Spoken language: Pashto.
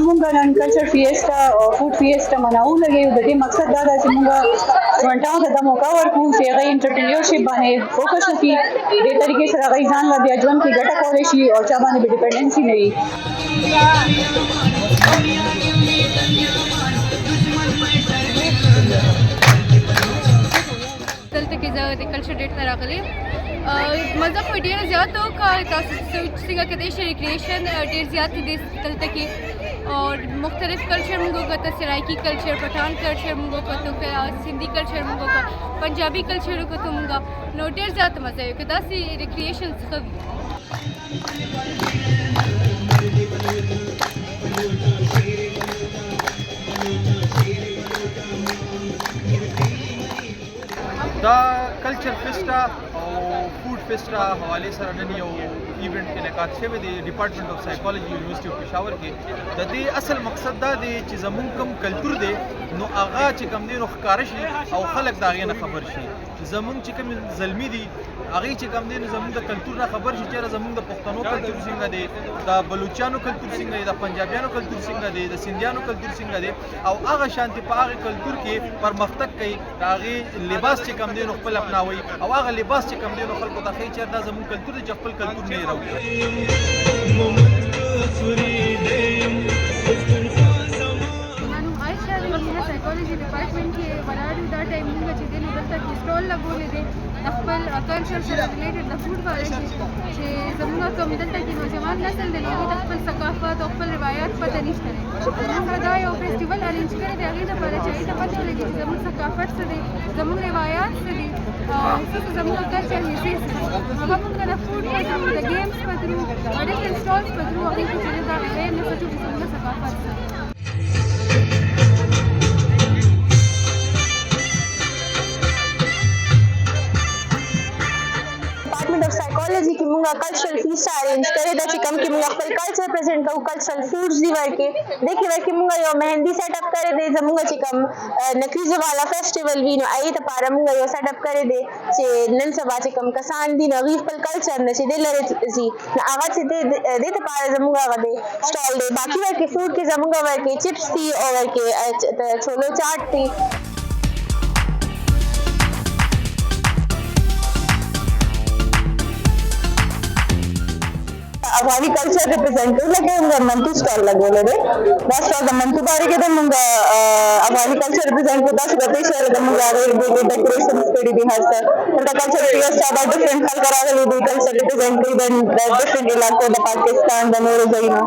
مونږ نن کلچر فیسټا او فود فیسټا مناو لګي د دې مقصد دا دی چې مونږ ورنټاو ته د موقع ورکړو چې هغه انټرپرینیورشپ باندې فوکس وکړي دې طریقې سره هغه ځان له بیا ژوند کې ګټه کولی شي او چا باندې به ډیپنډنسي نه وي. دلته کې زه د کلچر ډیټ ته راغلی مزه خو ډېره زیات وکړه تاسو څنګه کېدای شي ریکریشن ډېر زیات دی دلته کې اور مختلف کلچر موږ وکړه سرایکی کلچر پټان کلچر موږ وکړه سندھی کلچر موږ وکړه پنجابي کلچر وکړه موږ نو ډېر زیات مزه یې وکړه داسې ریکریشن څه وي. دا کلچر فیسټا او فوډ فیسټا حوالې سره نن یو ایونټ انعقاد شوی دی ډپارټمنټ اف سایکالوجي یونیورسيټي اف پېښور کې. د دې اصل مقصد دا دی چې زمونږ کوم کلتور دی نو هغه چې کوم دی نو ښکاره شي او خلک د هغې نه خبر شي. زمونږ چې کوم زلمي دي هغې چې کوم دی نو زمونږ د کلتور نه خبر شي چېرې زمونږ د پښتنو کلتور څنګه دی د بلوچانو کلتور څنګه دی د پنجابیانو کلتور څنګه دی د سندhiانو کلتور څنګه دی او هغه شانتي په هغې کلتور کې پرمختګ کوي د هغې لباس چې کوم دی نو خپل اپناوي او هغه لباس چې کوم دی نو خلکو ته ښایي چېرې دا زمونږ کلتور دی چې خپل کلتور نه یې راوړي. سایکالوجي ډپارټمنټ کې ولاړ یو دا ټایم موږ چې دی نو دلته کې سټال لګولی دی د خپل کلچر سره ریلیټډ د فوډ باره کې چې زموږ کوم دلته کې نوجوان نسل دی نو هغوی ته خپل ثقافت او خپل روایات پته نشته دی. موږ دا یو فیسټیول ارینج کړی دی هغې دپاره چې هغې ته پته ولګي چې زموږ ثقافت څه دی زموږ روایات څه دي څه څه زموږ کلچر حصې څه دي هغه موږ د فوډ په تھرو د گیمز په تھرو او ډفرنټ سټالز په تھرو هغوی کې چې دا اویرنس ورکړو چې زموږ ثقافت څه دی. साइकोलॉजी की मुंगा cultural feast arrange करे था कि कम की मुंगा खपल कल्चर प्रेजेंट करू कल्चरल फूड्स दी वर्के देखी वर्के मुंगा यो मेहंदी सेटअप करे दे जमुंगा ची कम नक्रीज वाला फेस्टिवल वी नो आई त पारा मुंगा यो सेटअप करे दे चे नन सबा ची कम कसान दी नवी खपल कल्चर ने चे दे लरे सी आवाज से दे त पारा जमुंगा वदे स्टॉल दे बाकी वर्के फूड के जमुंगा वर्के चिप्स थी और वर्के छोलो चाट थी. अफगानी कल्चर रिप्रेजेंटेटिव लगे होंगे मंतू स्टॉल लगे ले बस स्टॉल मंतू बारे के तो मुंगा अफगानी कल्चर रिप्रेजेंटेटिव दस गते शहर के मुंगा रे डेकोरेशन स्टडी भी है सर उनका कल्चर फियर्स सब डिफरेंट कल करा ले कल्चर रिप्रेजेंटेटिव इन डिफरेंट इलाकों द पाकिस्तान द नोर जईना.